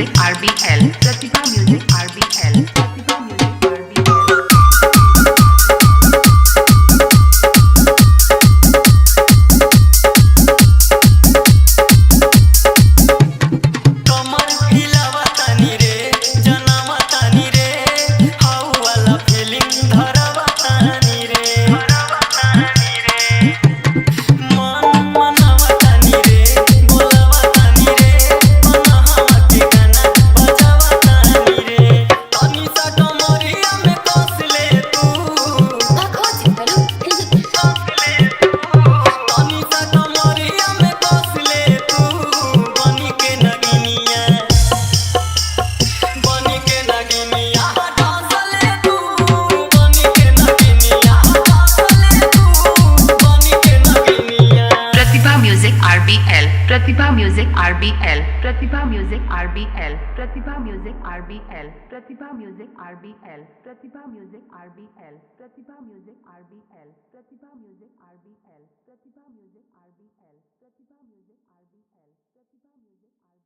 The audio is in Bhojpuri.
Music RBL, Pratibha music RBL, Pratibha music RBL। RBL, Pratibha music RBL, Pratibha music RBL, Pratibha music RBL, Pratibha music RBL, Pratibha music RBL, Pratibha music RBL, Pratibha music RBL, Pratibha music RBL, Pratibha music RBL, Pratibha music RBL।